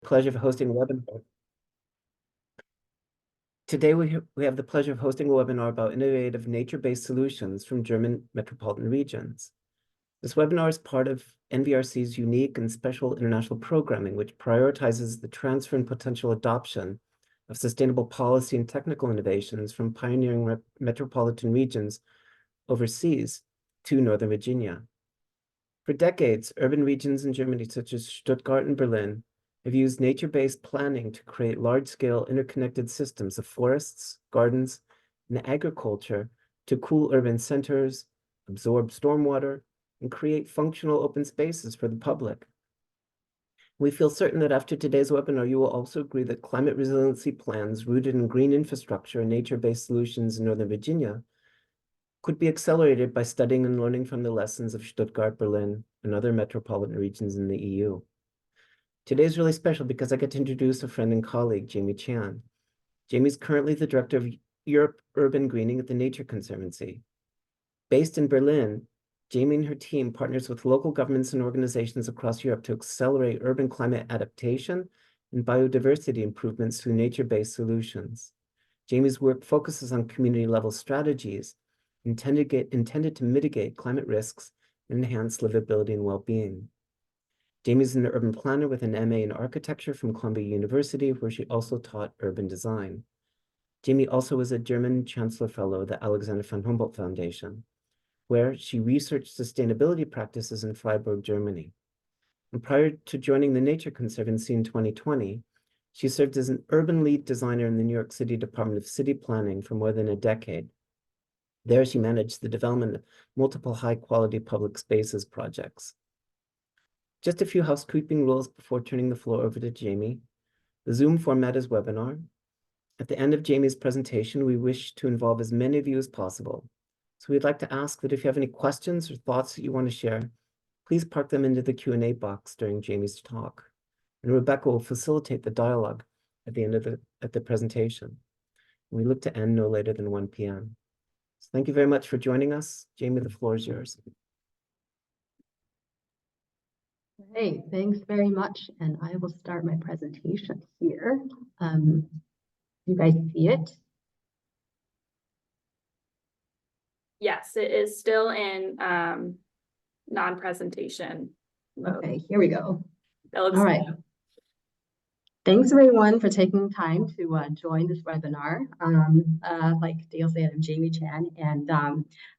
Pleasure of hosting a webinar. Today, we have the pleasure of hosting a webinar about innovative nature-based solutions from German metropolitan regions. This webinar is part of NVRC's unique and special international programming, which prioritizes the transfer and potential adoption of sustainable policy and technical innovations from pioneering metropolitan regions overseas to Northern Virginia. For decades, urban regions in Germany, such as Stuttgart and Berlin, have used nature-based planning to create large-scale interconnected systems of forests, gardens, and agriculture to cool urban centers, absorb stormwater, and create functional open spaces for the public. We feel certain that after today's webinar, you will also agree that climate resiliency plans rooted in green infrastructure and nature-based solutions in Northern Virginia could be accelerated by studying and learning from the lessons of Stuttgart, Berlin, and other metropolitan regions in the EU. Today is really special because I get to introduce a friend and colleague, Jamie Chan. Jamie's currently the Director of Europe Urban Greening at the Nature Conservancy. Based in Berlin, Jamie and her team partners with local governments and organizations across Europe to accelerate urban climate adaptation and biodiversity improvements through nature-based solutions. Jamie's work focuses on community-level strategies intended to mitigate climate risks and enhance livability and well-being. Jamie's an urban planner with an MA in architecture from Columbia University, where she also taught urban design. Jamie also was a German Chancellor Fellow at the Alexander von Humboldt Foundation, where she researched sustainability practices in Freiburg, Germany. And prior to joining the Nature Conservancy in 2020, she served as an urban lead designer in the New York City Department of City Planning for more than a decade. There, she managed the development of multiple high-quality public spaces projects. Just a few housekeeping rules before turning the floor over to Jamie. The Zoom format is webinar. At the end of Jamie's presentation, we wish to involve as many of you as possible. So we'd like to ask that if you have any questions or thoughts that you want to share, please park them into the Q&A box during Jamie's talk. And Rebecca will facilitate the dialogue at the end of the presentation. We look to end no later than 1 p.m. So thank you very much for joining us. Jamie, the floor is yours. Hey, thanks very much. And I will start my presentation here. You guys see it? Yes, it is still in non-presentation mode. Okay, here we go. That looks all right. good. Thanks everyone for taking time to join this webinar. Like Dale said, I'm Jamie Chan, and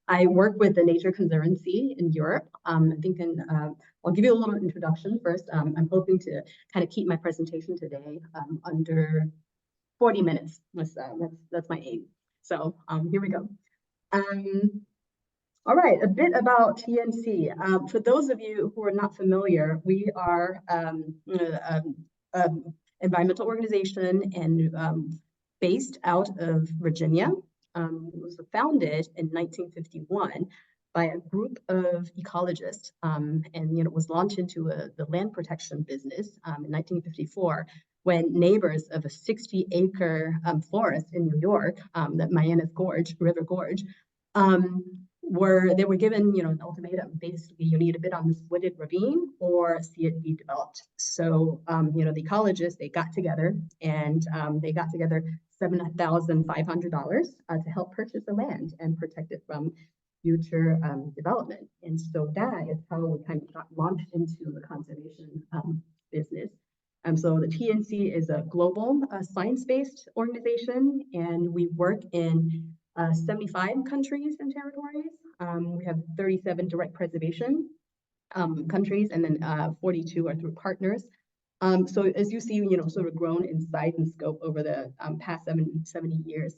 I work with the Nature Conservancy in Europe. I'll give you a little introduction first. I'm hoping to kind of keep my presentation today under 40 minutes. That's my aim. So here we go. All right, a bit about TNC. For those of you who are not familiar, we are environmental organization and based out of Virginia. It was founded in 1951 by a group of ecologists, and it was launched into the land protection business in 1954 when neighbors of a 60-acre forest in New York, that Mianus Gorge, River Gorge, they were given, an ultimatum. Basically, you need to bid on this wooded ravine or see it be developed. So, the ecologists, they got together and they got together $7,500 to help purchase the land and protect it from future development. And so that is how we kind of got launched into the conservation business. So the TNC is a global science-based organization, and we work in 75 countries and territories. We have 37 direct preservation countries, and then 42 are through partners. So as you see, sort of grown in size and scope over the past 70 years.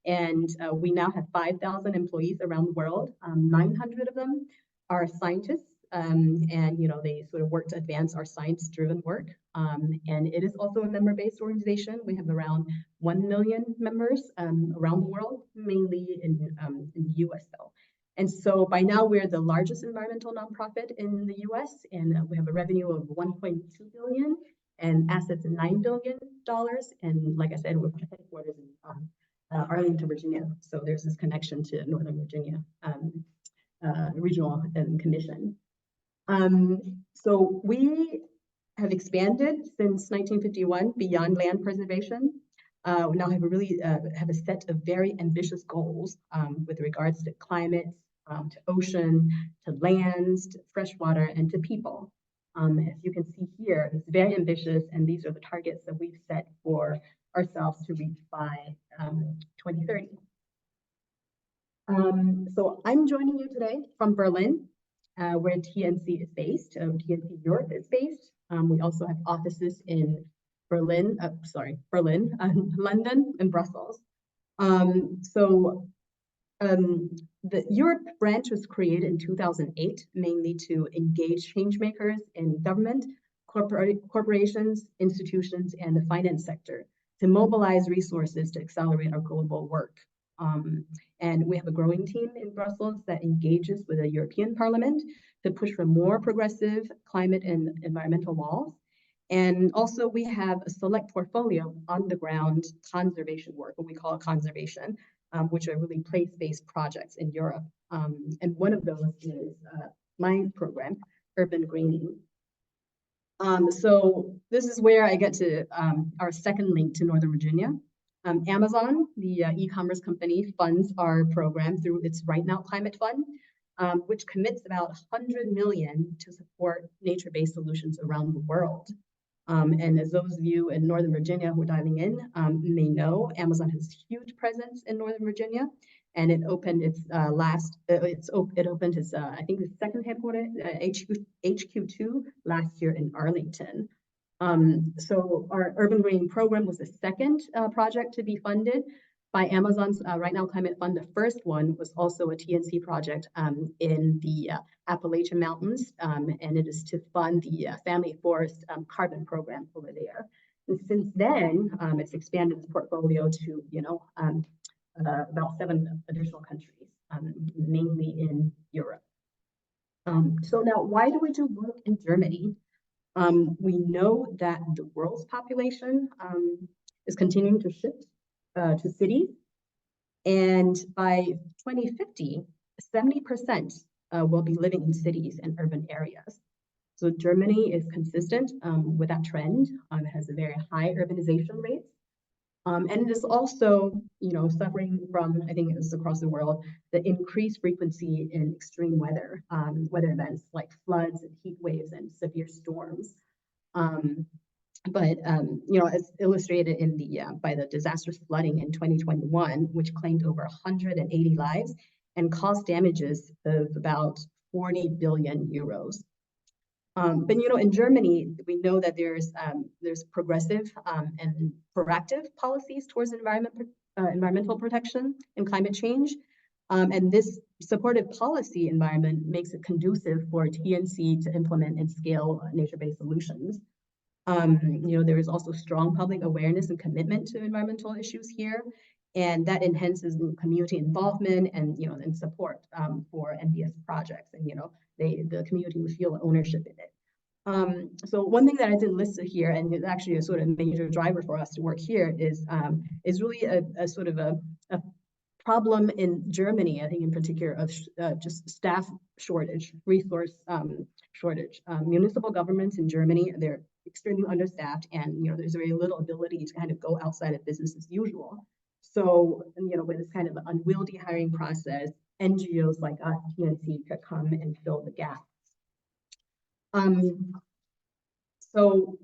And we now have 5,000 employees around the world. 900 of them are scientists, and they sort of work to advance our science-driven work. And it is also a member-based organization. We have around 1 million members around the world, mainly in the US though. And so by now we're the largest environmental nonprofit in the US, and we have a revenue of $1.2 billion and assets of $9 billion. And like I said, we're headquartered in Arlington, Virginia. So there's this connection to Northern Virginia Regional Commission. So we have expanded since 1951 beyond land preservation. We now have a set of very ambitious goals with regards to climate, to ocean, to lands, to freshwater, and to people. As you can see here, it's very ambitious, and these are the targets that we've set for ourselves to reach by 2030. So I'm joining you today from Berlin, where TNC is based. TNC Europe is based. We also have offices in Berlin, London, and Brussels. The Europe branch was created in 2008, mainly to engage change makers in government, corporations, institutions, and the finance sector to mobilize resources to accelerate our global work. And we have a growing team in Brussels that engages with the European Parliament to push for more progressive climate and environmental laws. And also we have a select portfolio of on-the-ground conservation work, what we call conservation, which are really place-based projects in Europe. And one of those is my program, Urban Greening. So this is where I get to our second link to Northern Virginia. Amazon, the e-commerce company, funds our program through its Right Now Climate Fund, which commits about $100 million to support nature-based solutions around the world. And as those of you in Northern Virginia who are diving in may know, Amazon has a huge presence in Northern Virginia, and it opened its I think the second headquarters, HQ2 last year in Arlington. So our Urban Greening program was the second project to be funded by Amazon's Right Now Climate Fund. The first one was also a TNC project in the Appalachian Mountains, and it is to fund the family forest carbon program over there. And since then, it's expanded its portfolio to, about 7 additional countries, mainly in Europe. So now, why do we do work in Germany? We know that the world's population is continuing to shift to cities, and by 2050, 70% will be living in cities and urban areas. So Germany is consistent with that trend. It has a very high urbanization rate. And it is also, suffering from, I think it's across the world, the increased frequency in extreme weather events like floods and heat waves and severe storms. As illustrated in by the disastrous flooding in 2021, which claimed over 180 lives and caused damages of about 40 billion euros. In Germany, we know that there's progressive and proactive policies towards environmental protection and climate change. And this supportive policy environment makes it conducive for TNC to implement and scale nature-based solutions. There is also strong public awareness and commitment to environmental issues here, and that enhances community involvement and and support for NVS projects, and the community would feel ownership in it. So one thing that I didn't list here, and it's actually a sort of major driver for us to work here, is really a sort of a problem in Germany, I think in particular, of just staff shortage, resource shortage. Municipal governments in Germany, they're extremely understaffed, and there's very little ability to kind of go outside of business as usual. So with this kind of unwieldy hiring process, NGOs like us, TNC, could come and fill the gap. So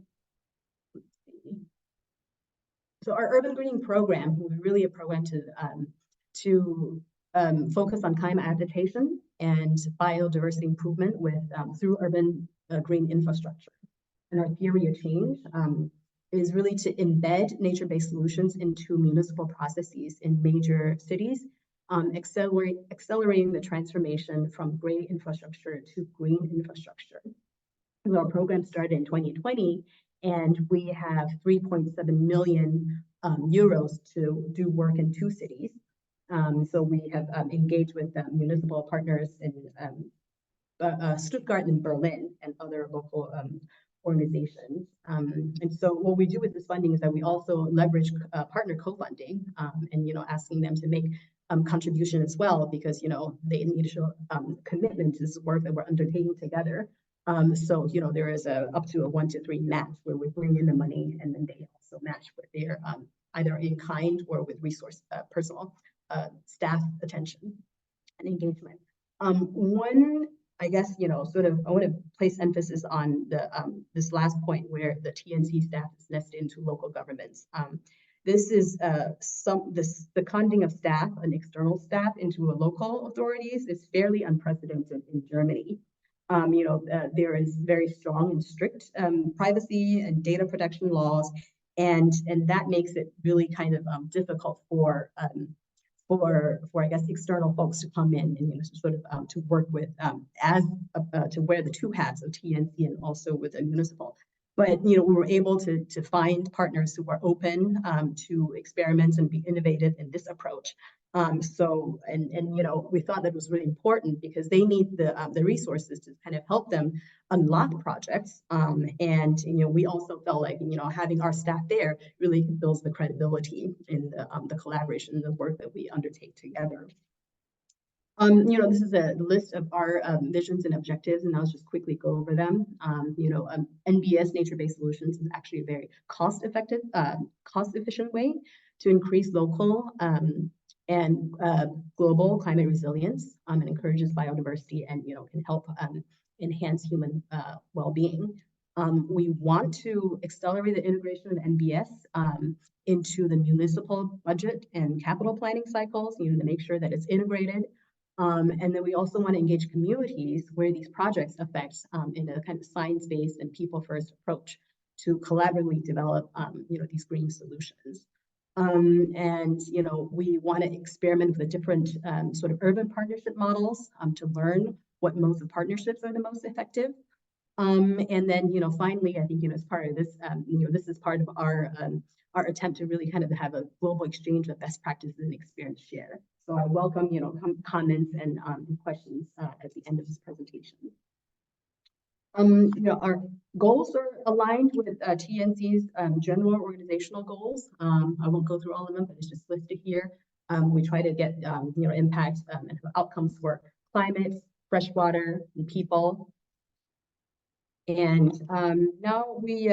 our Urban Greening program was really a program to focus on climate adaptation and biodiversity improvement through urban green infrastructure. And our theory of change is really to embed nature-based solutions into municipal processes in major cities, accelerating the transformation from gray infrastructure to green infrastructure. Our program started in 2020, and we have 3.7 million euros to do work in 2 cities. So we have engaged with municipal partners in Stuttgart and Berlin and other local organizations. And so what we do with this funding is that we also leverage partner co-funding and asking them to make contribution as well, because they need to show commitment to this work that we're undertaking together. So, there is up to a 1-to-3 match where we bring in the money and then they also match with their either in kind or with resource, personal staff attention and engagement. One, I guess, I want to place emphasis on this last point where the TNC staff is nested into local governments. This is the seconding of staff, an external staff into a local authorities is fairly unprecedented in Germany. There is very strong and strict privacy and data protection laws, and that makes it really kind of difficult for I guess external folks to come in and sort of to work with to wear the two hats of TNC and also with a municipal. But we were able to find partners who are open to experiments and be innovative in this approach. So we thought that was really important because they need the resources to kind of help them unlock projects. And we also felt like having our staff there really builds the credibility in the collaboration and the work that we undertake together. This is a list of our visions and objectives, and I'll just quickly go over them. NBS, nature-based solutions, is actually a very cost-effective, cost-efficient way to increase local and global climate resilience, and encourages biodiversity and can help enhance human well-being. We want to accelerate the integration of NBS into the municipal budget and capital planning cycles, to make sure that it's integrated. And then we also want to engage communities where these projects affect in a kind of science-based and people-first approach to collaboratively develop, these green solutions. And we want to experiment with the different sort of urban partnership models to learn what modes of partnerships are the most effective. And then, finally, I think, as part of this, this is part of our attempt to really kind of have a global exchange of best practices and experience share. So I welcome, comments and questions at the end of this presentation. Our goals are aligned with TNC's general organizational goals. I won't go through all of them, but it's just listed here. We try to get, impact and outcomes for climate, freshwater, and people. And now we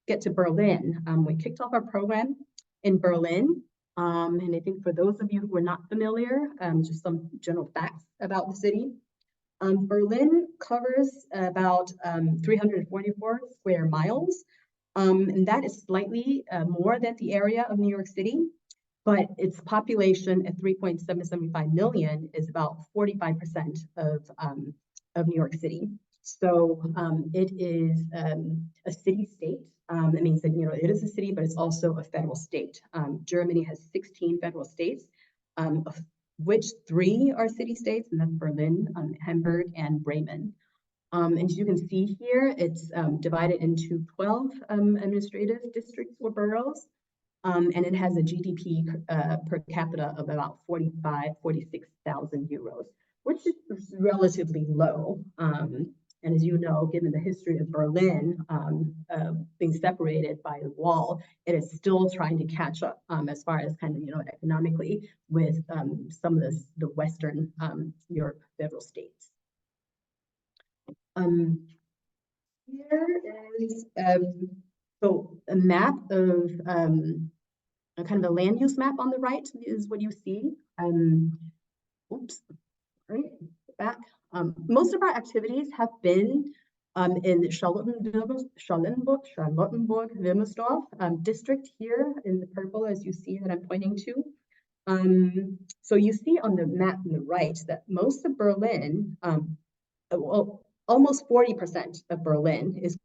get to Berlin. We kicked off our program in Berlin. And I think for those of you who are not familiar, just some general facts about the city. Berlin covers about 344 square miles, and that is slightly more than the area of New York City, but its population at 3.775 million is about 45% of New York City. So it is a city-state. That means that it is a city, but it's also a federal state. Germany has 16 federal states, of which 3 are city-states, and that's Berlin, Hamburg, and Bremen. And as you can see here, it's divided into 12 administrative districts or boroughs, and it has a GDP per capita of about 46,000 euros, which is relatively low. And as you know, given the history of Berlin being separated by the wall, it is still trying to catch up as far as kind of, economically with some of the Western Europe federal states. Here is so a map of kind of a land use map on the right is what you see. Oops, right, back. Most of our activities have been in Charlottenburg-Wilmersdorf district here in the purple, as you see that I'm pointing to. So you see on the map on the right that most of Berlin, well, almost 40% of Berlin is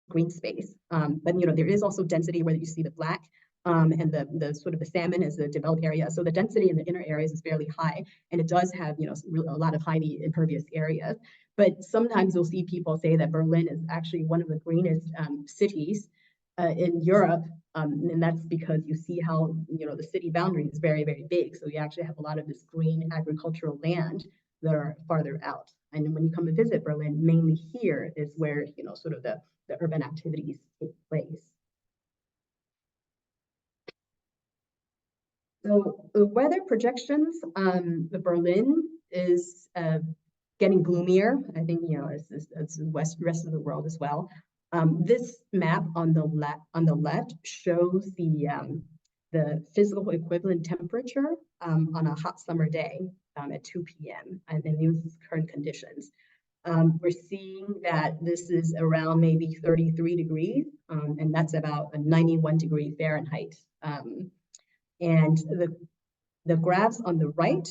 green space. But there is also density where you see the black. And the sort of the salmon is the developed area. So the density in the inner areas is fairly high, and it does have a lot of highly impervious areas. But sometimes you'll see people say that Berlin is actually one of the greenest cities in Europe, and that's because you see how the city boundary is very, very big. So you actually have a lot of this green agricultural land that are farther out. And when you come and visit Berlin, mainly here is where sort of the urban activities take place. So the weather projections, the Berlin is getting gloomier, I think, as the rest of the world as well. This map on the left shows the physical equivalent temperature on a hot summer day at 2 p.m. and then uses current conditions. We're seeing that this is around maybe 33 degrees, and that's about a 91 degree Fahrenheit. And the graphs on the right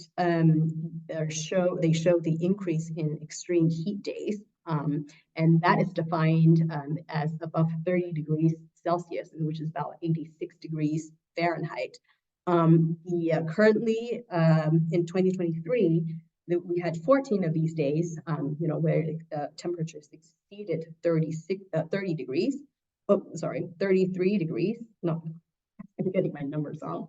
show the increase in extreme heat days, and that is defined as above 30 degrees Celsius, which is about 86 degrees Fahrenheit. Currently, in 2023, we had 14 of these days, where temperatures exceeded 30 degrees. Oh, sorry, 33 degrees. No, I'm getting my numbers wrong.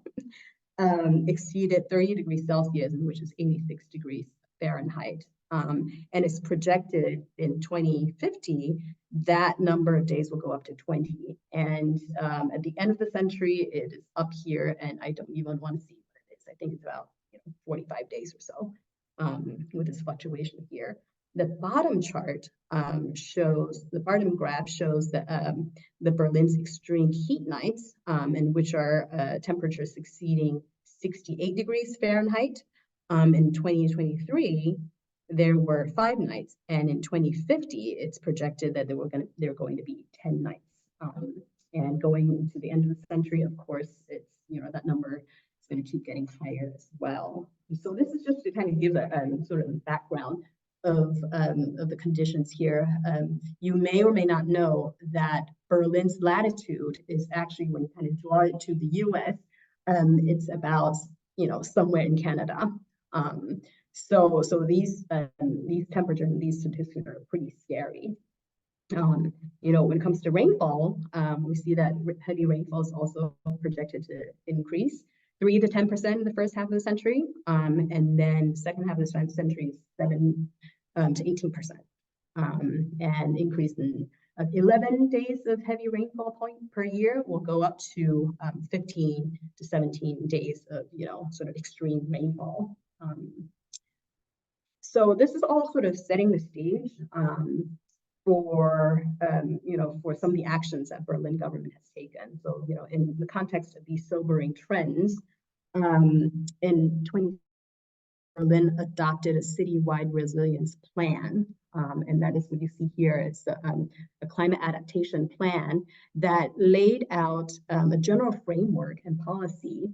Exceeded 30 degrees Celsius, which is 86 degrees Fahrenheit. And it's projected in 2050, that number of days will go up to 20. And at the end of the century, it is up here, and I don't even want to see what it is. I think it's about 45 days or so with this fluctuation here. The bottom chart the bottom graph shows the Berlin's extreme heat nights, in which are temperatures exceeding 68 degrees Fahrenheit. In 2023, there were 5 nights, and in 2050, it's projected that there are going to be 10 nights. And going into the end of the century, of course, it's that number is going to keep getting higher as well. So this is just to kind of give a sort of background of the conditions here. You may or may not know that Berlin's latitude is actually, when you kind of draw it to the US, it's about somewhere in Canada. So these temperatures and these statistics are pretty scary. When it comes to rainfall, we see that heavy rainfall is also projected to increase 3 to 10% in the first half of the century, and then second half of the century 7 to 18%, and increase in 11 days of heavy rainfall per year will go up to 15 to 17 days of sort of extreme rainfall. So this is all sort of setting the stage for some of the actions that Berlin government has taken. So in the context of these sobering trends, in Berlin adopted a citywide resilience plan, and that is what you see here. It's a climate adaptation plan that laid out a general framework and policy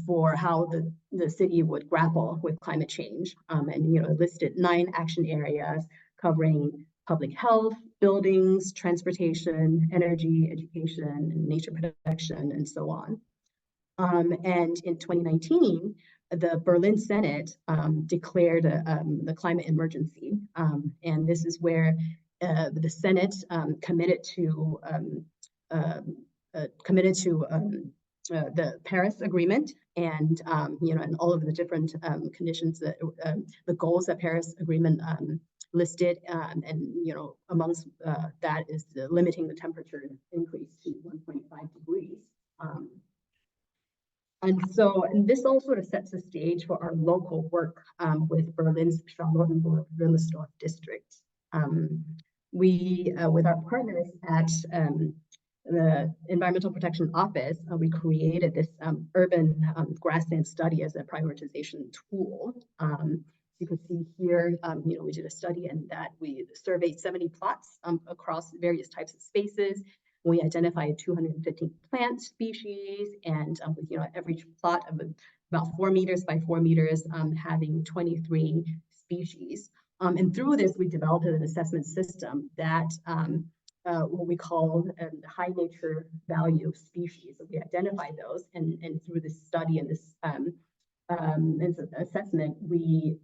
for how the city would grapple with climate change, and listed 9 action areas covering public health, buildings, transportation, energy, education, nature protection, and so on. And in 2019, the Berlin Senate declared the climate emergency, and this is where the Senate committed to the Paris Agreement, and and all of the different conditions that the goals that Paris Agreement listed, and amongst that is limiting the temperature increase to 1.5 degrees. And this all sort of sets the stage for our local work with Berlin's Charlottenburg-Wilmersdorf district. We, with our partners at the Environmental Protection Office, we created this urban grassland study as a prioritization tool. You can see here, we did a study, and that we surveyed 70 plots across various types of spaces. We identified 250 plant species, and with every plot of about 4 meters by 4 meters, having 23 species. And through this, we developed an assessment system that what we call the high nature value species. So we identify those, and through this study and this assessment, we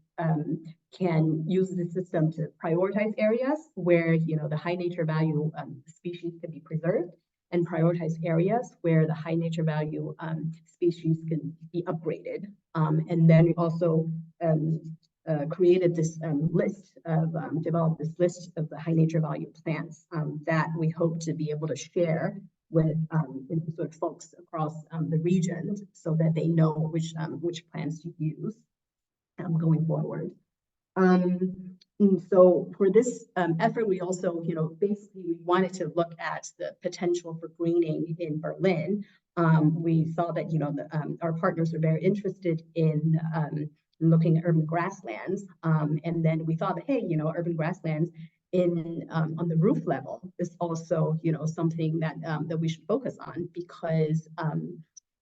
can use the system to prioritize areas where the high nature value species can be preserved, and prioritize areas where the high nature value species can be upgraded. And then we also created this developed this list of the high nature value plants that we hope to be able to share with sort of folks across the region, so that they know which plants to use going forward. And so for this effort, we also, basically we wanted to look at the potential for greening in Berlin. We saw that, our partners were very interested in looking at urban grasslands. And then we thought that, hey, urban grasslands on the roof level is also, something that that we should focus on, because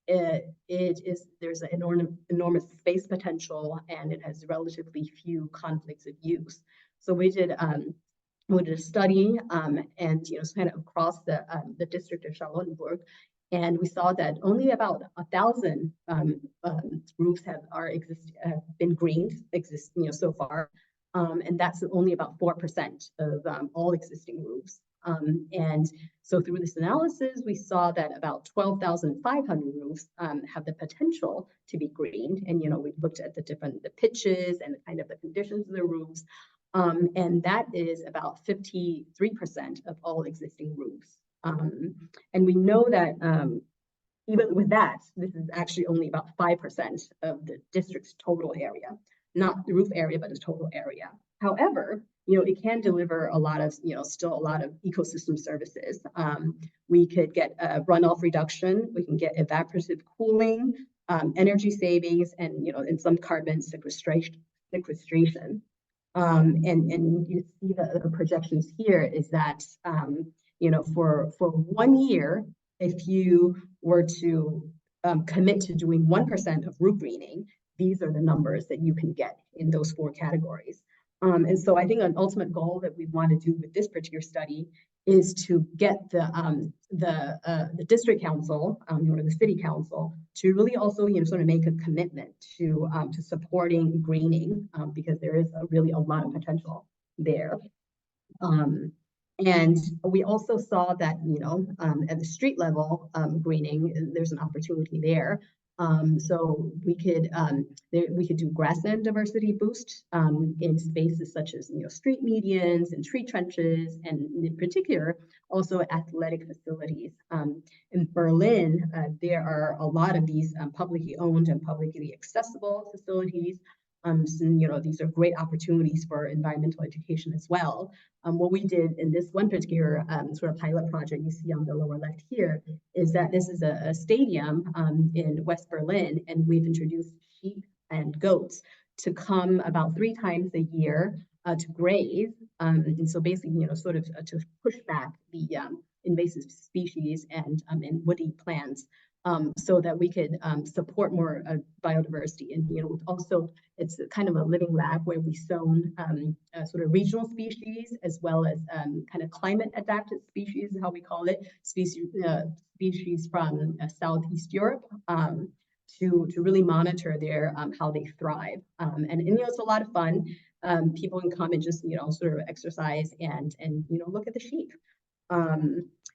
there's an enormous space potential, and it has relatively few conflicts of use. So we did a study, and kind of across the district of Charlottenburg, and we saw that only about 1,000 roofs have been greened so far, and that's only about 4% of all existing roofs. And so through this analysis, we saw that about 12,500 roofs have the potential to be greened. And, we looked at the pitches and kind of the conditions of the roofs. And that is about 53% of all existing roofs. And we know that even with that, this is actually only about 5% of the district's total area, not the roof area, but the total area. However, it can deliver a lot of, still a lot of ecosystem services. We could get runoff reduction, we can get evaporative cooling, energy savings, and, and some carbon sequestration. And you see the projections here is that, for 1 year, if you were to commit to doing 1% of roof greening, these are the numbers that you can get in those 4 categories. And so I think an ultimate goal that we want to do with this particular study is to get the district council, or the city council, to really also sort of make a commitment to supporting greening, because there is really a lot of potential there. And we also saw that at the street level greening, there's an opportunity there. So we could do grassland diversity boost in spaces such as street medians and tree trenches, and in particular also athletic facilities. In Berlin, there are a lot of these publicly owned and publicly accessible facilities. So, these are great opportunities for environmental education as well. What we did in this one particular sort of pilot project you see on the lower left here is that this is a stadium in West Berlin, and we've introduced sheep and goats to come about 3 times a year to graze. And so basically, sort of to push back the invasive species and woody plants, so that we could support more biodiversity. And also it's kind of a living lab where we sown sort of regional species, as well as kind of climate adapted species, how we call it, species from Southeast Europe, to really monitor their how they thrive. And it's a lot of fun. People can come and just sort of exercise and look at the sheep.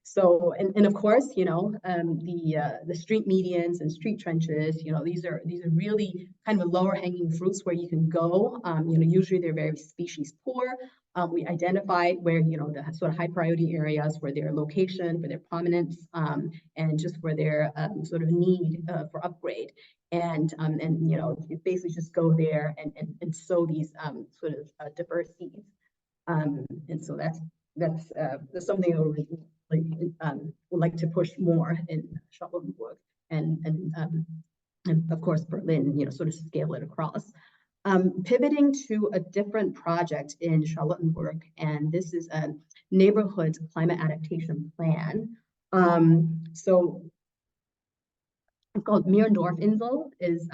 So, and of course, the street medians and street trenches, these are really kind of lower hanging fruits where you can go. Usually they're very species poor. We identified where, the sort of high priority areas for their location, for their prominence, and just for their sort of need for upgrade. And you basically just go there and sow these sort of diverse seeds. And so that's something that we would like to push more in Charlottenburg, and of course Berlin, sort of scale it across. Pivoting to a different project in Charlottenburg, and this is a neighborhood climate adaptation plan. So it's called Mierendorf Insel, is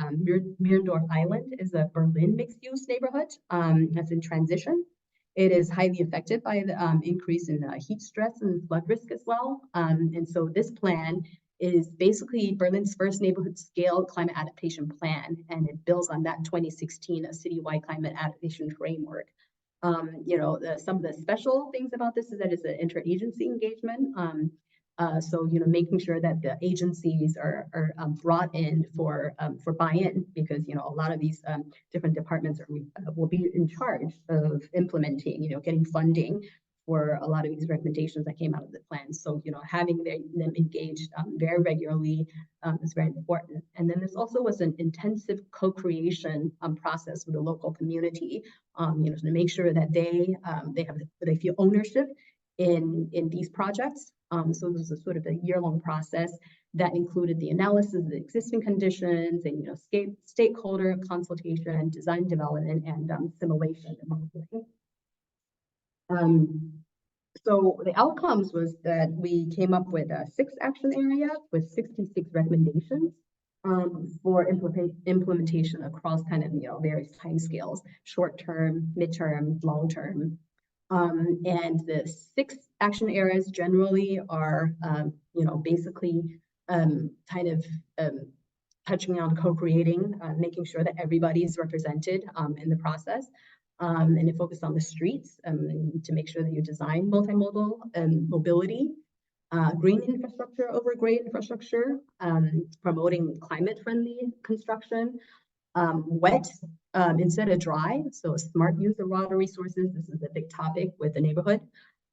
Mierendorf Island is a Berlin mixed-use neighborhood that's in transition. It is highly affected by the increase in heat stress and flood risk as well. And so this plan is basically Berlin's first neighborhood scale climate adaptation plan, and it builds on that 2016 citywide climate adaptation framework. Some of the special things about this is that it's an interagency engagement. So making sure that the agencies are brought in for buy-in, because a lot of these different departments will be in charge of implementing, getting funding for a lot of these recommendations that came out of the plan. So, having them engaged very regularly is very important. And then this also was an intensive co-creation process with the local community, to make sure that they feel ownership in these projects. So this was a sort of a year-long process that included the analysis of the existing conditions and stakeholder consultation, design development, and simulation and modeling. So the outcomes was that we came up with 6 action areas with 66 recommendations for implementation across kind of various timescales: short-term, mid-term, long-term. And the 6 action areas generally are basically kind of touching on co-creating, making sure that everybody's represented in the process. And it focused on the streets to make sure that you design multimodal mobility, green infrastructure over gray infrastructure, promoting climate-friendly construction, wet instead of dry, so smart use of water resources. This is a big topic with the neighborhood.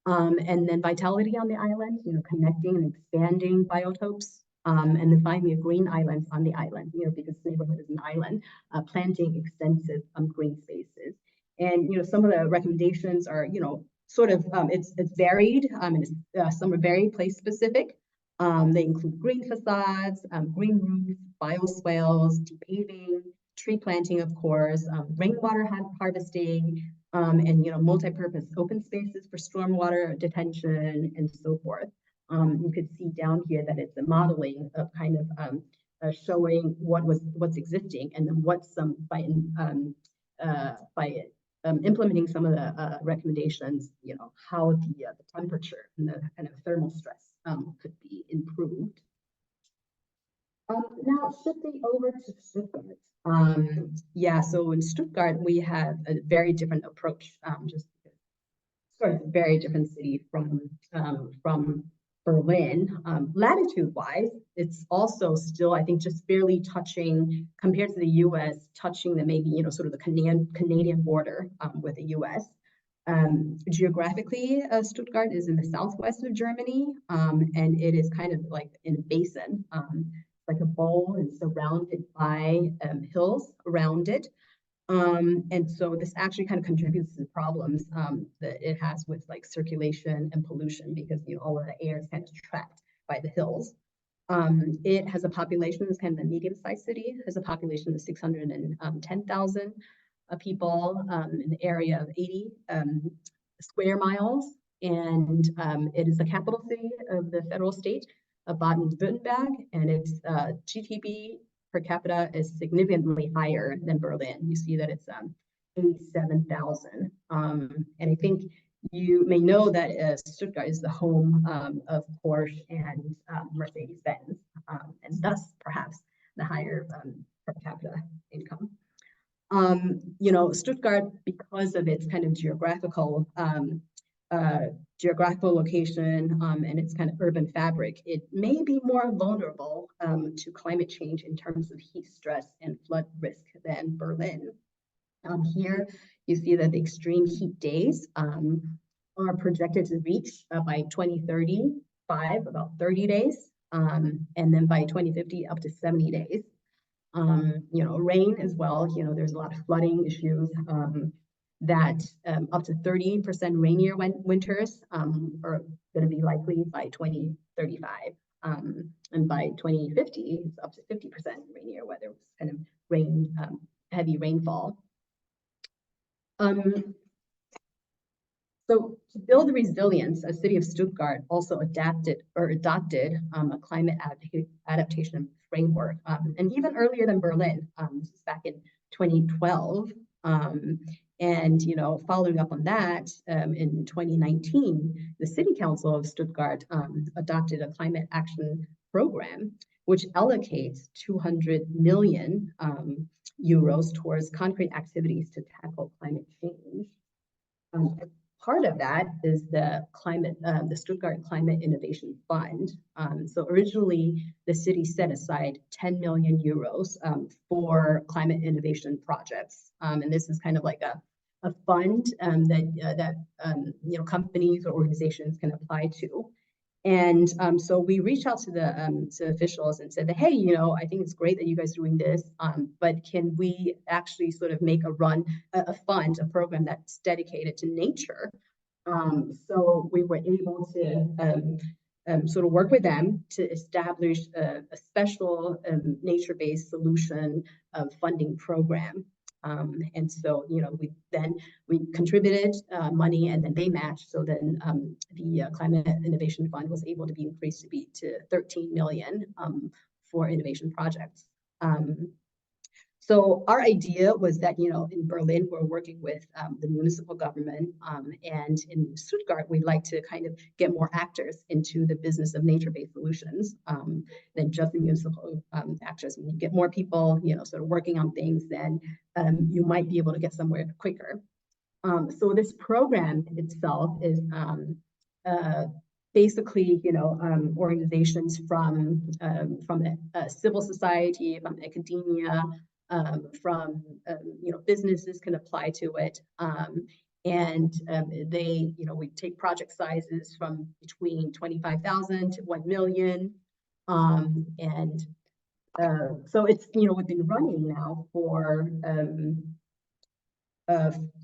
And then vitality on the island, connecting and expanding biotopes. And then finally, green islands on the island, because the neighborhood is an island, planting extensive green spaces. And some of the recommendations are sort of it's varied, and some are very place specific. They include green facades, green roofs, bioswales, depaving, tree planting, of course, rainwater harvesting, and multi-purpose open spaces for stormwater detention and so forth. You could see down here that it's a modeling of kind of showing what's existing, and then what's by implementing some of the recommendations, how the temperature and the kind of thermal stress could be improved. Now shifting over to Stuttgart. So in Stuttgart, we have a very different approach, just because it's sort of a very different city from Berlin. Latitude-wise, it's also still, I think, just barely touching, compared to the US, touching the maybe, sort of the Canadian border with the US. Geographically, Stuttgart is in the southwest of Germany, and it is kind of like in a basin, like a bowl, and surrounded by hills around it. And so this actually kind of contributes to the problems that it has with like circulation and pollution, because all of the air is kind of trapped by the hills. It has a population, it's kind of a medium-sized city, has a population of 610,000 people, in the area of 80 square miles. And it is the capital city of the federal state of Baden-Württemberg, and its GDP per capita is significantly higher than Berlin. You see that it's 87,000. And I think you may know that Stuttgart is the home of Porsche and Mercedes-Benz, and thus perhaps the higher per capita income. Stuttgart, because of its kind of geographical location and its kind of urban fabric, it may be more vulnerable to climate change in terms of heat stress and flood risk than Berlin. Here you see that the extreme heat days are projected to reach by 2035 about 30 days, and then by 2050 up to 70 days. Rain as well, there's a lot of flooding issues, that up to 30% rainier winters are going to be likely by 2035. And by 2050, it's up to 50% rainier weather, kind of heavy rainfall. So to build resilience, a city of Stuttgart also adopted a climate adaptation framework, and even earlier than Berlin. This is back in 2012. And following up on that, in 2019, the City Council of Stuttgart adopted a climate action program, which allocates 200 million euros towards concrete activities to tackle climate change. Part of that is the Stuttgart Climate Innovation Fund. So originally, the city set aside 10 million euros for climate innovation projects. And this is kind of like a fund that companies or organizations can apply to. And so we reached out to the officials and said that, hey, I think it's great that you guys are doing this, but can we actually sort of make a program that's dedicated to nature? So we were able to sort of work with them to establish a special nature-based solution funding program. And so, we contributed money, and then they matched. So then the Climate Innovation Fund was able to be increased to 13 million for innovation projects. So our idea was that, in Berlin, we're working with the municipal government, and in Stuttgart, we'd like to kind of get more actors into the business of nature-based solutions than just the municipal actors. When you get more people, sort of working on things, then you might be able to get somewhere quicker. So this program itself is basically, organizations from civil society, from academia, from businesses can apply to it, and we take project sizes from between 25,000 to 1 million, and so it's we've been running now for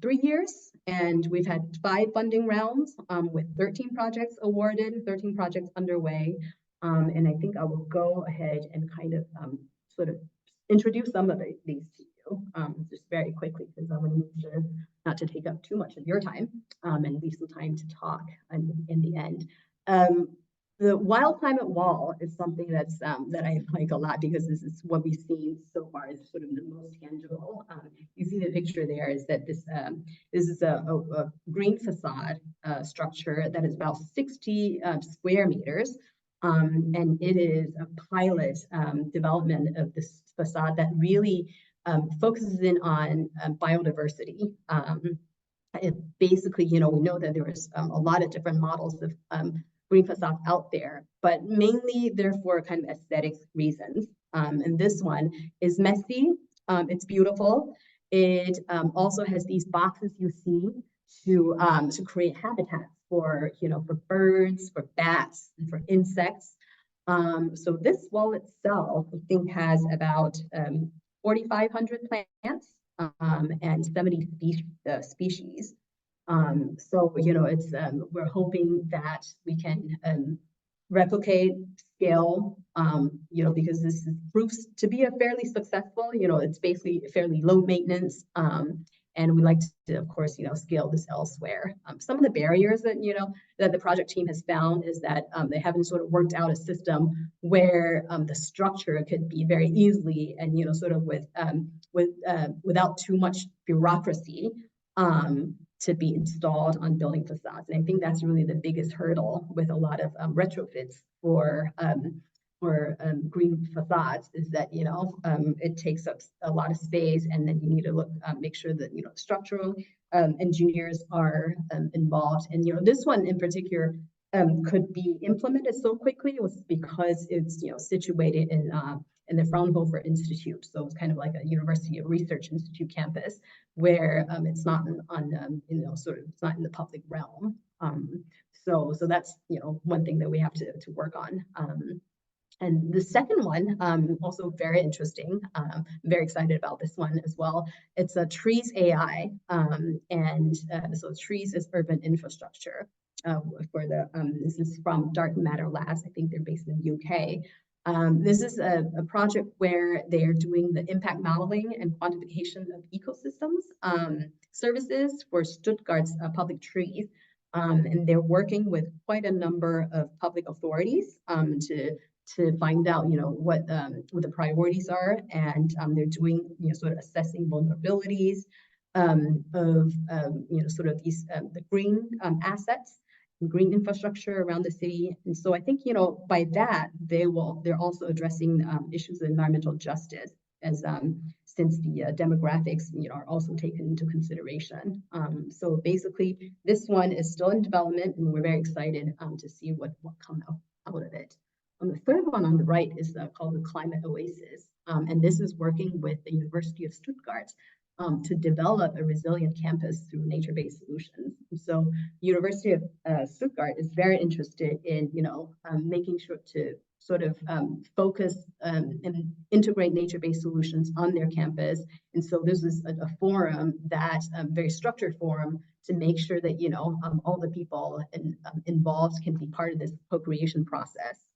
3 years, and we've had 5 funding rounds with 13 projects awarded, 13 projects underway, and I think I will go ahead and kind of sort of introduce some of these to you just very quickly, because I want to make sure not to take up too much of your time and leave some time to talk in the end. The wild climate wall is something that's that I like a lot, because this is what we've seen so far is sort of the most tangible. You see the picture there is that this is a green facade structure that is about 60 square meters. And it is a pilot development of this facade that really focuses in on biodiversity. It basically, we know that there is a lot of different models of green facade out there, but mainly they're for kind of aesthetic reasons. And this one is messy. It's beautiful. It also has these boxes you see to create habitats for for birds, for bats, and for insects. So this wall itself, I think, has about 4,500 plants and 70 species. So it's we're hoping that we can replicate, scale, because this proves to be a fairly successful. It's basically fairly low maintenance. And we like to, of course, scale this elsewhere. Some of the barriers that, that the project team has found is that they haven't sort of worked out a system where the structure could be very easily and, sort of without too much bureaucracy to be installed on building facades. And I think that's really the biggest hurdle with a lot of retrofits for green facades, is that it takes up a lot of space, and then you need to make sure that structural engineers are involved. And this one in particular could be implemented so quickly was because it's situated in the Fraunhofer Institute, so it's kind of like a university, a research institute campus, where it's not on it's not in the public realm. So that's one thing that we have to work on. And the second one, also very interesting. I'm very excited about this one as well. It's a trees AI, and so trees is urban infrastructure. For the this is from Dark Matter Labs. I think they're based in the UK. This is a project where they are doing the impact modeling and quantification of ecosystems services for Stuttgart's public trees. And they're working with quite a number of public authorities to find out, what the priorities are, and they're doing, sort of assessing vulnerabilities of, sort of these the green assets, green infrastructure around the city. And so I think, by that they're also addressing issues of environmental justice, as since the demographics, are also taken into consideration. So basically, this one is still in development, and we're very excited to see what come out of it. The third one on the right is called the Climate Oasis, and this is working with the University of Stuttgart to develop a resilient campus through nature-based solutions. And so University of Stuttgart is very interested in, making sure to sort of focus and integrate nature-based solutions on their campus. And so this is a forum that, very structured forum, to make sure that, all the people involved can be part of this co-creation process.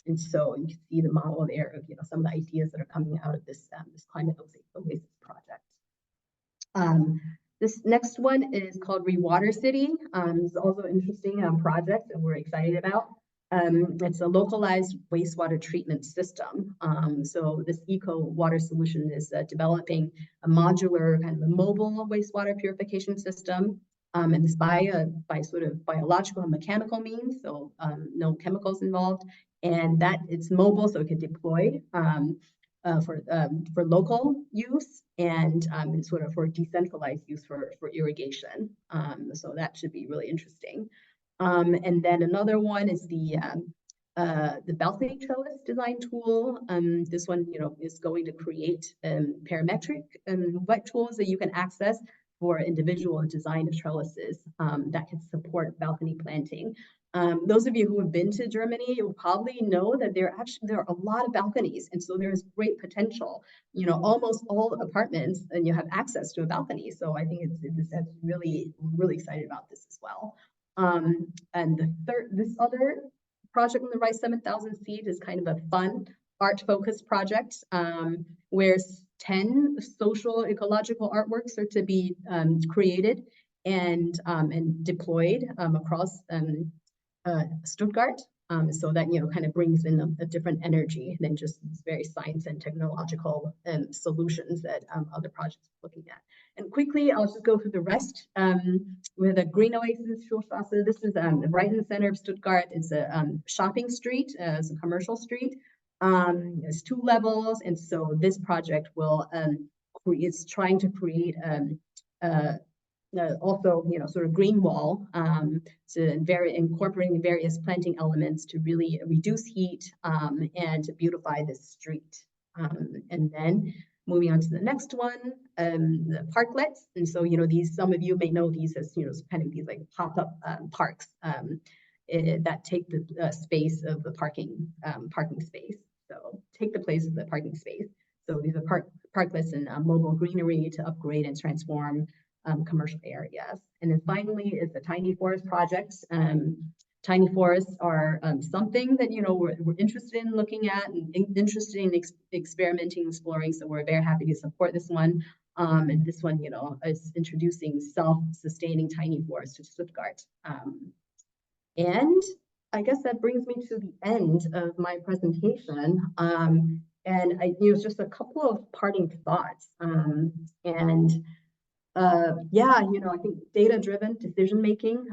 And so you can see the model there of, some of the ideas that are coming out of this, this climate oasis project. This next one is called Rewater City. It's also an interesting project that we're excited about. It's a localized wastewater treatment system. So this eco water solution is developing a modular kind of a mobile wastewater purification system. And it's by sort of biological and mechanical means, so no chemicals involved, and that it's mobile, so it can deploy for local use and sort of for decentralized use for irrigation. So that should be really interesting. And then another one is the balcony trellis design tool. This one, is going to create parametric wet tools that you can access for individual design of trellises that can support balcony planting. Those of you who have been to Germany, you'll probably know that there are a lot of balconies, and so there's great potential. Almost all apartments, and you have access to a balcony. So I think it's really excited about this as well. And this other project on the right, 7,000 Seed, is kind of a fun art-focused project where 10 social ecological artworks are to be created and deployed across Stuttgart. So that, kind of brings in a different energy than just these very science and technological solutions that other projects are looking at. And quickly, I'll just go through the rest. With a green oasis, Schulstrasse. This is right in the center of Stuttgart. It's a shopping street, it's a commercial street. There's 2 levels, and so this project will is trying to create also, sort of green wall to incorporating various planting elements to really reduce heat and to beautify this street. And then moving on to the next one, the parklets. And so, these, some of you may know these as, kind of these like pop-up parks that take the space of the parking space. So take the place of the parking space. So these are parklets and mobile greenery to upgrade and transform commercial areas. And then finally is the tiny forest projects. Tiny forests are something that, we're interested in looking at and interested in experimenting, exploring. So we're very happy to support this one. And this one, is introducing self-sustaining tiny forests to Stuttgart. And I guess that brings me to the end of my presentation. And just a couple of parting thoughts. I think data-driven decision-making,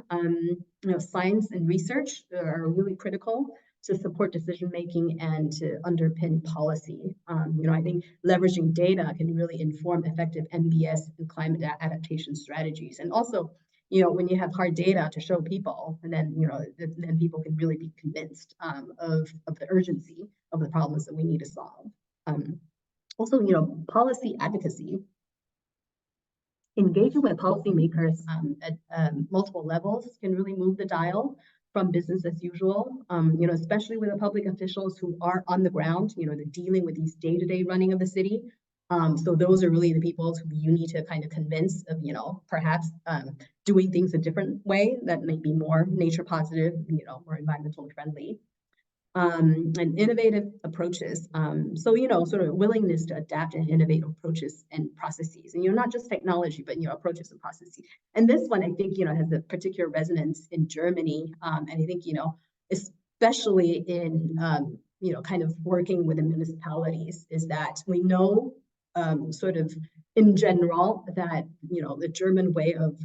science and research are really critical to support decision-making and to underpin policy. I think leveraging data can really inform effective NBS and climate adaptation strategies. And also, when you have hard data to show people, and then, then people can really be convinced of the urgency of the problems that we need to solve. Also, policy advocacy. Engaging with policymakers at multiple levels can really move the dial from business as usual, especially with the public officials who are on the ground, they're dealing with these day-to-day running of the city. So those are really the people who you need to kind of convince of, perhaps doing things a different way that may be more nature positive, more environmentally friendly. And innovative approaches. So, sort of willingness to adapt and innovate approaches and processes. And, not just technology, but, approaches and processes. And this one, I think, has a particular resonance in Germany. And I think, especially in, kind of working with the municipalities, is that we know sort of in general that, the German way of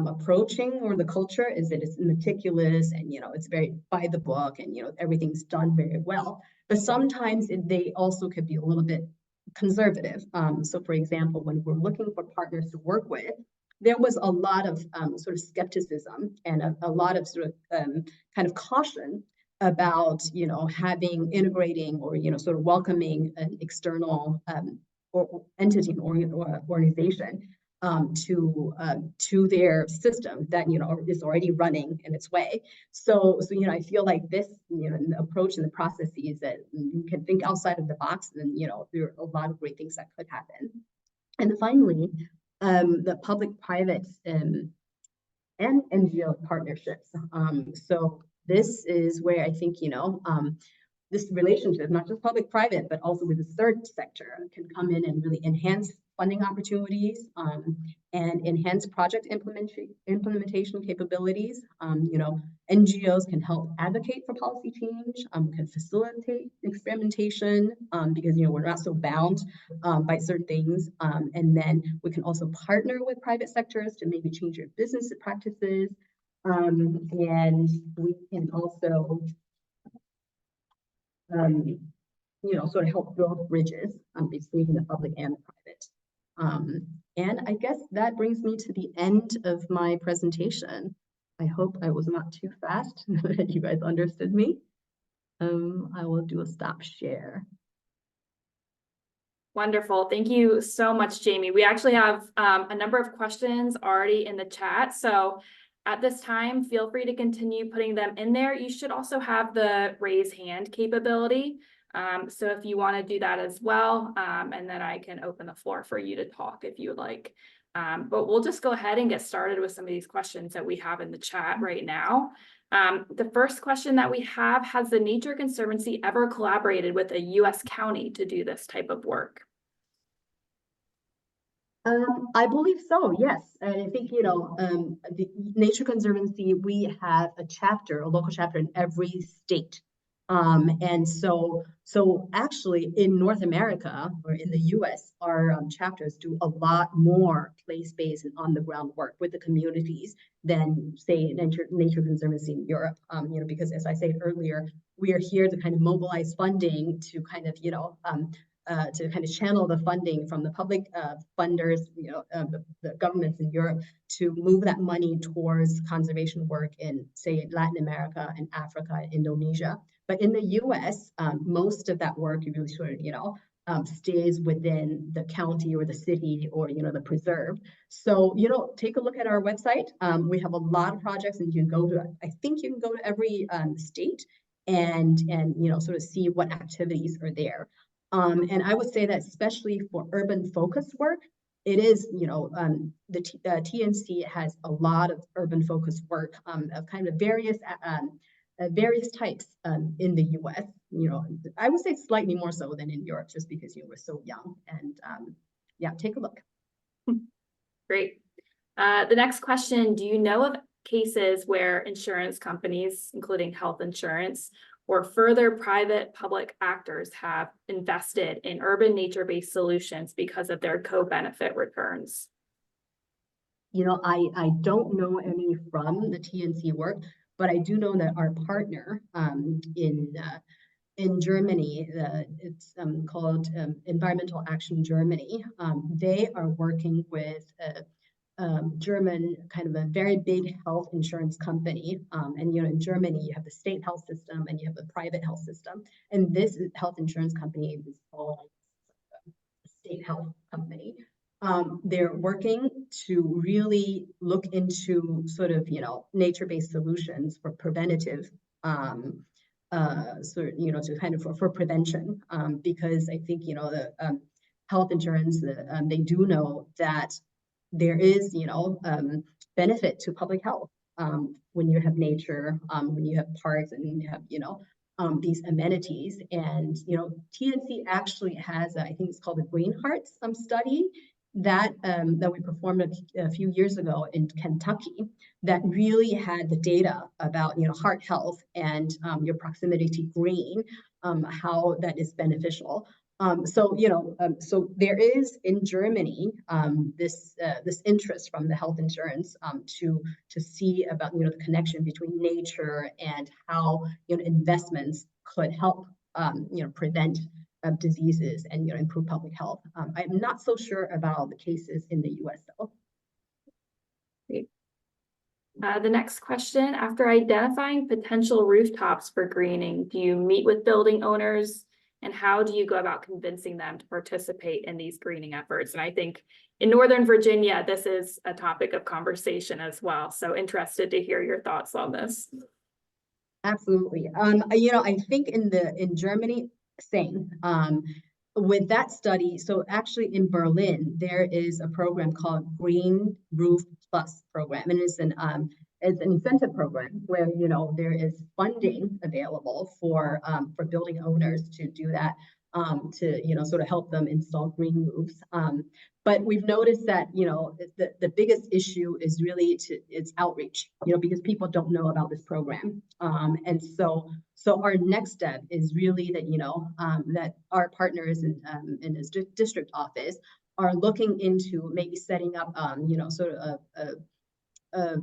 approaching or the culture is that it's meticulous and it's very by the book and everything's done very well, but sometimes they also could be a little bit conservative. So for example, when we're looking for partners to work with, there was a lot of sort of skepticism and a lot of sort of kind of caution about, integrating or, sort of welcoming an external or entity or organization to their system that, is already running in its way. So, I feel like this, the approach and the processes that you can think outside of the box, and, there are a lot of great things that could happen. And finally, the public-private and NGO partnerships. So this is where I think, this relationship, not just public-private, but also with the third sector, can come in and really enhance funding opportunities and enhance project implementation capabilities. NGOs can help advocate for policy change, can facilitate experimentation because we're not so bound by certain things. And then we can also partner with private sectors to maybe change your business practices. And we can also sort of help build bridges between the public and the private. And I guess that brings me to the end of my presentation. I hope I was not too fast, that you guys understood me. I will do a stop share. Wonderful. Thank you so much, Jamie. We actually have a number of questions already in the chat. So at this time, feel free to continue putting them in there. You should also have the raise hand capability. So if you want to do that as well, and then I can open the floor for you to talk if you would like. But we'll just go ahead and get started with some of these questions that we have in the chat right now. The first question that we have: has the Nature Conservancy ever collaborated with a U.S. county to do this type of work? I believe so, yes. And I think, the Nature Conservancy, we have a local chapter in every state. And so actually in North America or in the US, our chapters do a lot more place-based and on-the-ground work with the communities than, say, Nature Conservancy in Europe. Because as I said earlier, we are here to kind of mobilize funding to kind of, channel the funding from the public funders, the governments in Europe, to move that money towards conservation work in, say, Latin America and Africa and Indonesia. But in the US, most of that work really sort of, stays within the county or the city or, the preserve. So, take a look at our website. We have a lot of projects, and you can go to, I think you can go to every state and sort of see what activities are there. And I would say that especially for urban focused work, it is, the TNC has a lot of urban focused work of kind of various types in the US. I would say slightly more so than in Europe, just because we're so young. And yeah, take a look. Great. The next question: do you know of cases where insurance companies, including health insurance, or further private public actors have invested in urban nature-based solutions because of their co-benefit returns? I don't know any from the TNC work, but I do know that our partner in Germany, it's called Environmental Action Germany. They are working with German, kind of a very big health insurance company. And in Germany, you have the state health system and you have the private health system. And this health insurance company is called a state health company. They're working to really look into sort of, nature-based solutions for preventative, to kind of for prevention, because I think, the health insurance, they do know that there is, benefit to public health when you have nature, when you have parks, and you have, these amenities. And, TNC actually has, I think it's called the Green Hearts study that we performed a few years ago in Kentucky, that really had the data about, heart health and your proximity to green, how that is beneficial. So there is in Germany this interest from the health insurance to see about the connection between nature and how investments could help prevent diseases and improve public health. I'm not so sure about the cases in the US though. Great. The next question, after identifying potential rooftops for greening, do you meet with building owners? And how do you go about convincing them to participate in these greening efforts? And I think in Northern Virginia, this is a topic of conversation as well. So interested to hear your thoughts on this. Absolutely. I think in Germany, same. With that study, so actually in Berlin, there is a program called Green Roof Plus program, and it's an incentive program where there is funding available for building owners to do that, to sort of help them install green roofs. But we've noticed that the biggest issue is really it's outreach, because people don't know about this program, and so our next step is really that that our partners in this district office are looking into maybe setting up sort of a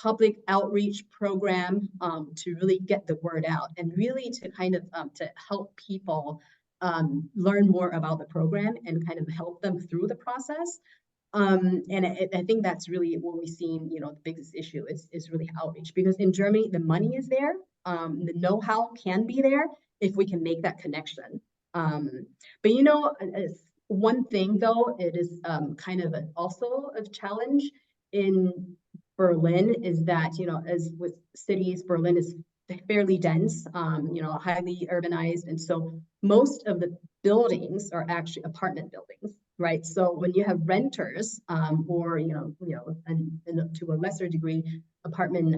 public outreach program to really get the word out and really to kind of to help people learn more about the program and kind of help them through the process. And I think that's really what we've seen, the biggest issue is really outreach, because in Germany, the money is there, the know-how can be there if we can make that connection. But one thing though, it is kind of also a challenge in Berlin is that, as with cities, Berlin is fairly dense, highly urbanized. And so most of the buildings are actually apartment buildings, right? So when you have renters or, and to a lesser degree, apartment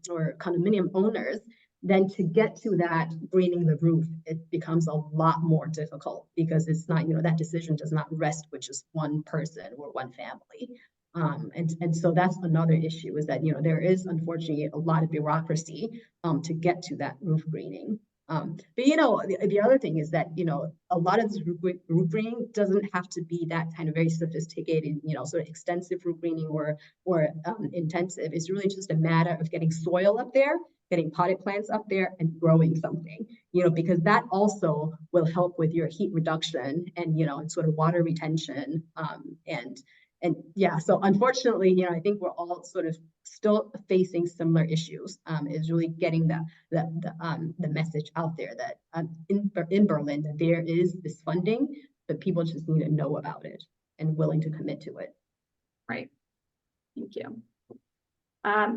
or condominium owners, then to get to that greening the roof, it becomes a lot more difficult because it's not, that decision does not rest with just one person or one family. And so that's another issue is that, there is unfortunately a lot of bureaucracy to get to that roof greening. But the other thing is that, a lot of this roof greening doesn't have to be that kind of very sophisticated, sort of extensive roof greening or intensive. It's really just a matter of getting soil up there, getting potted plants up there and growing something, because that also will help with your heat reduction and, and sort of water retention. And yeah, so unfortunately, I think we're all sort of still facing similar issues. Is really getting the message out there that in Berlin that there is this funding, but people just need to know about it and willing to commit to it. Right. Thank you.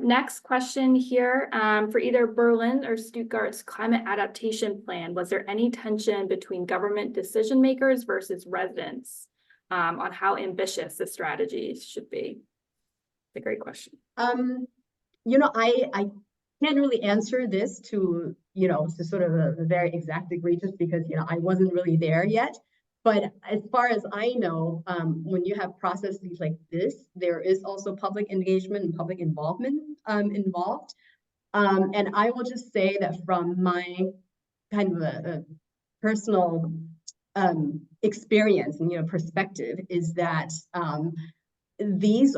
Next question here, for either Berlin or Stuttgart's climate adaptation plan, was there any tension between government decision makers versus residents on how ambitious the strategies should be? It's a great question. I can't really answer this to sort of a very exact degree, just because I wasn't really there yet. But as far as I know, when you have processes like this, there is also public engagement and public involvement involved. And I will just say that from my kind of a personal experience and perspective is that these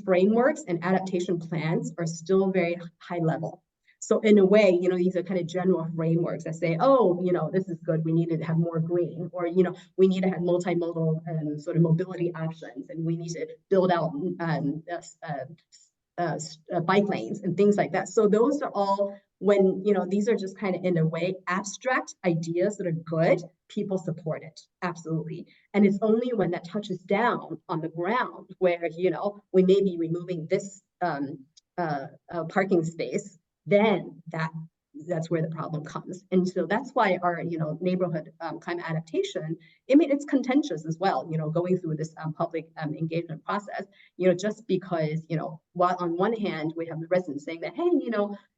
frameworks and adaptation plans are still very high level. So in a way, these are kind of general frameworks that say, oh, this is good. We need to have more green, or, we need to have multimodal sort of mobility options, and we need to build out bike lanes and things like that. So those are all when, these are just kind of in a way abstract ideas that are good, people support it. Absolutely. And it's only when that touches down on the ground where, we may be removing this parking space, then that's where the problem comes. And so that's why our, neighborhood climate adaptation, it's contentious as well, going through this public engagement process, just because, while on one hand, we have the residents saying that, hey,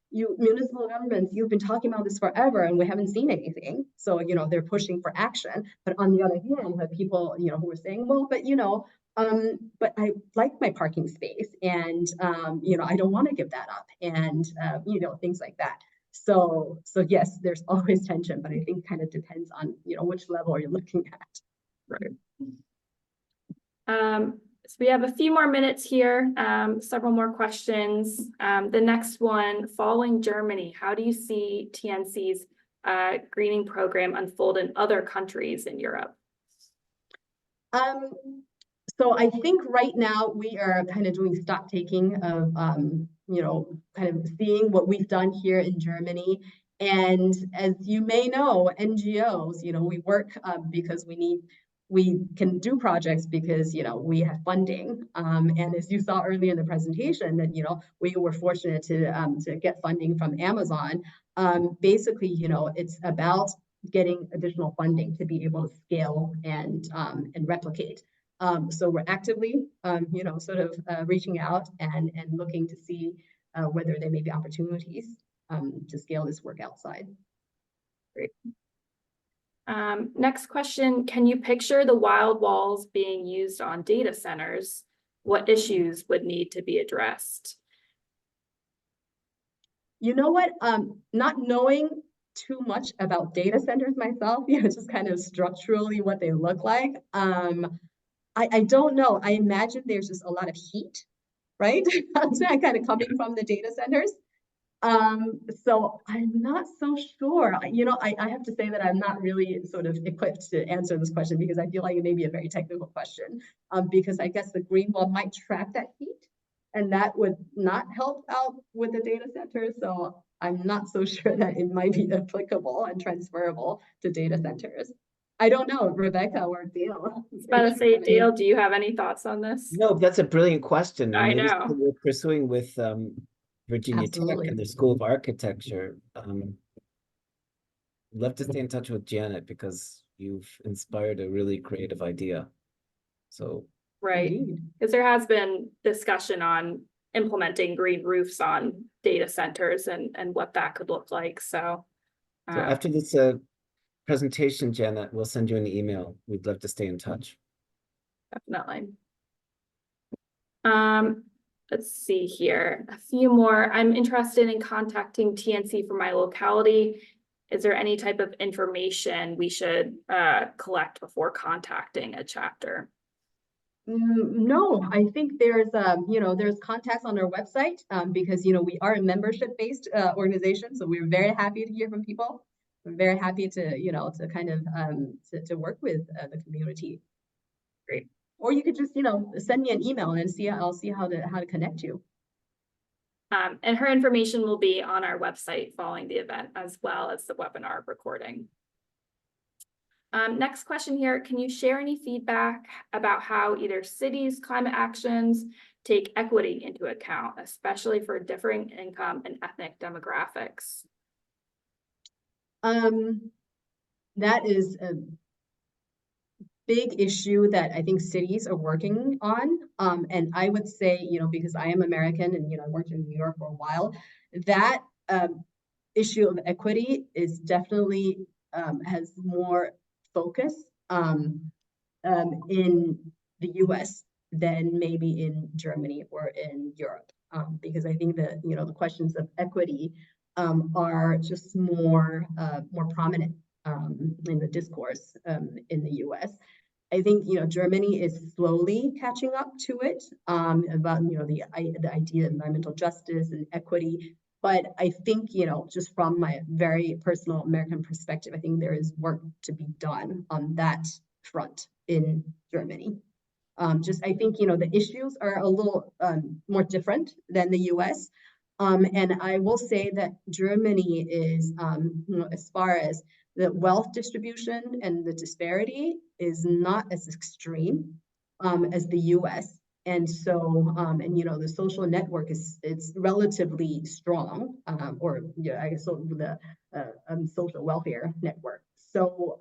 you municipal governments, you've been talking about this forever and we haven't seen anything. So, they're pushing for action. But on the other hand, you have people, who are saying, well, but I like my parking space and, I don't want to give that up and, things like that. So yes, there's always tension, but I think kind of depends on, which level you're looking at. Right. So we have a few more minutes here, several more questions. The next one, following Germany, how do you see TNC's greening program unfold in other countries in Europe? So I think right now we are kind of doing stock taking of, kind of seeing what we've done here in Germany. And as you may know, NGOs, we work because we can do projects because, we have funding. And as you saw earlier in the presentation, that, we were fortunate to get funding from Amazon. Basically, it's about getting additional funding to be able to scale and replicate. So we're actively, sort of reaching out and looking to see whether there may be opportunities to scale this work outside. Great. Next question, can you picture the wild walls being used on data centers? What issues would need to be addressed? You know what? Not knowing too much about data centers myself, just kind of structurally what they look like. I don't know. I imagine there's just a lot of heat, right? Kind of coming from the data centers. So I'm not so sure. I have to say that I'm not really sort of equipped to answer this question because I feel like it may be a very technical question. Because I guess the green wall might trap that heat, and that would not help out with the data center. So I'm not so sure that it might be applicable and transferable to data centers. I don't know, Rebecca or Dale. I was about to say, Dale, do you have any thoughts on this? No, that's a brilliant question. I Maybe know. something we're pursuing with Virginia Tech Absolutely. and their School of Architecture. Love to stay in touch with Janet because you've inspired a really creative idea. So Right, Indeed. because there has been discussion on implementing green roofs on data centers and what that could look like. So after this presentation, Janet, we'll send you an email. We'd love to stay in touch. definitely. Let's see here, a few more. I'm interested in contacting TNC for my locality. Is there any type of information we should collect before contacting a chapter? No, I think there's contacts on our website because we are a membership-based organization, so we're very happy to hear from people. We're very happy to to kind of to work with the community. Great. Or you could just send me an email and I'll see how to connect you. And her information will be on our website following the event as well as the webinar recording. Next question here, can you share any feedback about how either cities' climate actions take equity into account, especially for differing income and ethnic demographics? That is a big issue that I think cities are working on. And I would say, because I am American and, I worked in New York for a while, that issue of equity is definitely has more focus in the US than maybe in Germany or in Europe. Because I think that, the questions of equity are just more prominent in the discourse in the US. I think Germany is slowly catching up to it about the idea of environmental justice and equity. But I think just from my very personal American perspective, I think there is work to be done on that front in Germany. I think the issues are a little more different than the U.S. And I will say that Germany is, as far as the wealth distribution and the disparity is not as extreme as the U.S. And so, the social network it's relatively strong, or I guess the social welfare network. So,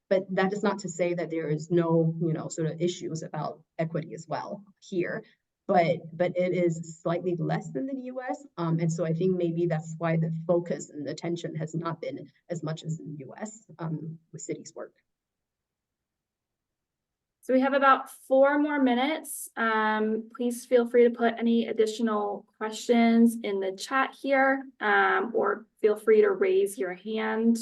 but that is not to say that there is no, sort of issues about equity as well here. But it is slightly less than the US. And so I think maybe that's why the focus and the attention has not been as much as in the US with cities work. So we have about 4 more minutes. Please feel free to put any additional questions in the chat here, or feel free to raise your hand.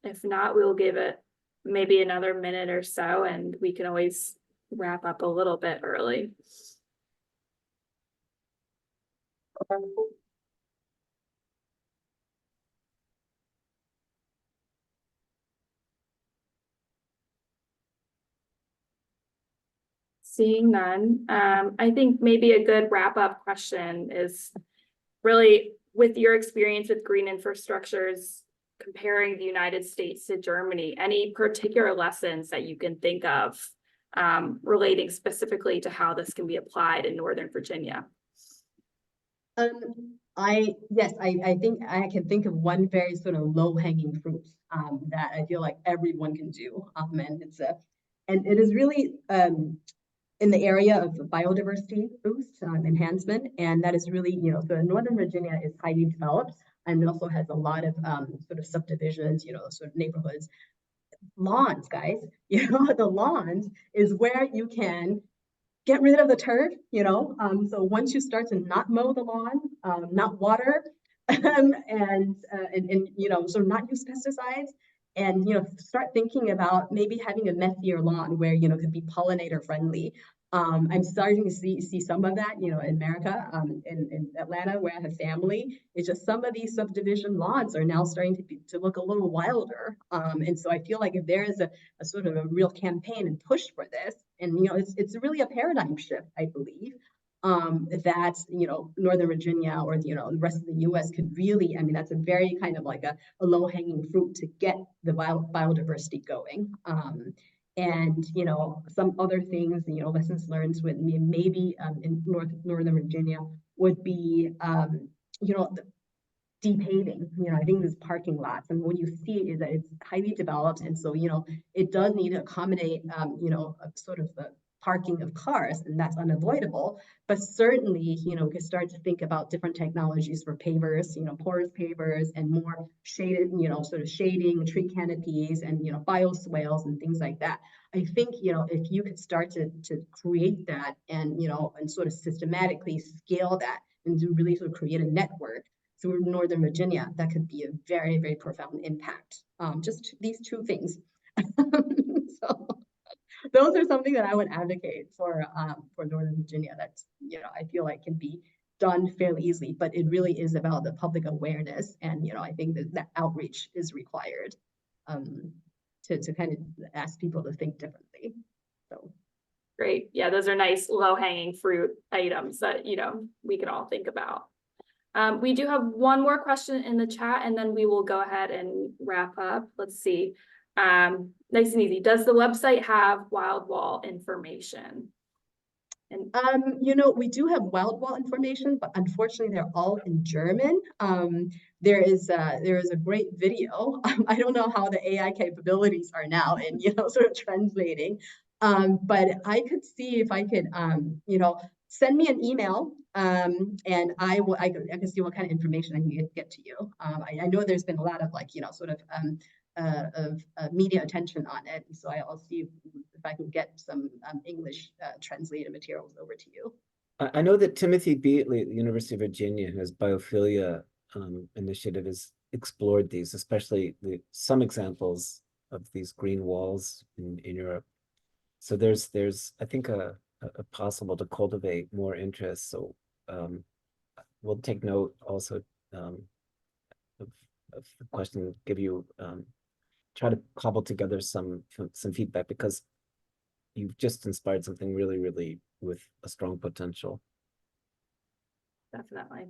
If not, we'll give it maybe another minute or so, and we can always wrap up a little bit early. Seeing none, I think maybe a good wrap-up question is really, with your experience with green infrastructures, comparing the United States to Germany, any particular lessons that you can think of relating specifically to how this can be applied in Northern Virginia? I think I can think of one very sort of low-hanging fruit that I feel like everyone can do. And it is really in the area of biodiversity boost enhancement, and that is really, so Northern Virginia is highly developed and it also has a lot of sort of subdivisions, sort of neighborhoods. Lawns, guys, the lawns is where you can get rid of the turf, so once you start to not mow the lawn, not water, and so not use pesticides, and start thinking about maybe having a messier lawn where could be pollinator friendly. I'm starting to see some of that, in America, in Atlanta, where I have family. It's just some of these subdivision lawns are now starting to look a little wilder. And so I feel like if there is a sort of a real campaign and push for this, and it's really a paradigm shift, I believe, that Northern Virginia or the rest of the U.S. could really, I mean, that's a very kind of like a low-hanging fruit to get the biodiversity going. And some other things, lessons learned with maybe in Northern Virginia would be deep paving. I think there's parking lots, and what you see is that it's highly developed, and so it does need to accommodate sort of the parking of cars, and that's unavoidable. But certainly, we can start to think about different technologies for pavers, porous pavers, and more shaded, sort of shading, tree canopies, and bioswales and things like that. I think if you could start to create that and and sort of systematically scale that and to really sort of create a network through Northern Virginia, that could be a very, very profound impact. Just these two things. So those are something that I would advocate for Northern Virginia. That's I feel like can be done fairly easily, but it really is about the public awareness, and I think that outreach is required to kind of ask people to think differently. So great, yeah, those are nice low-hanging fruit items that we can all think about. We do have one more question in the chat, and then we will go ahead and wrap up. Let's see. Nice and easy. Does the website have wild wall information? And we do have wild wall information, but unfortunately they're all in German. There is a great video. I don't know how the AI capabilities are now in sort of translating, but I could see if I could send me an email, and I can see what kind of information I can get to you. I know there's been a lot of sort of media attention on it, and so I'll see if I can get some English translated materials over to you. I know that Timothy Beatley at the University of Virginia, whose biophilia initiative, has explored these, especially some examples of these green walls in Europe. So there's I think a possible to cultivate more interest. So we'll take note also of the question, give you try to cobble together some feedback, because you've just inspired something really, really with a strong potential. definitely.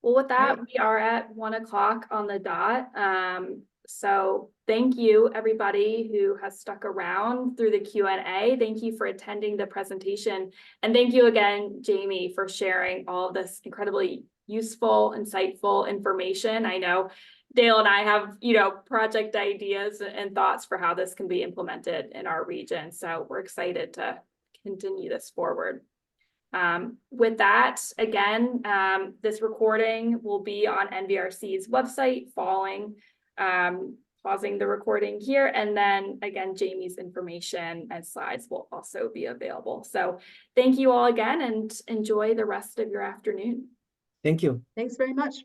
Well, with that, we are at 1 o'clock on the dot. So thank you, everybody who has stuck around through the Q&A. Thank you for attending the presentation. And thank you again, Jamie, for sharing all of this incredibly useful, insightful information. I know Dale and I have, project ideas and thoughts for how this can be implemented in our region. So we're excited to continue this forward. With that, again, this recording will be on NVRC's website following pausing the recording here, and then again Jamie's information and slides will also be available. So thank you all again, and enjoy the rest of your afternoon. Thank you. Thanks very much.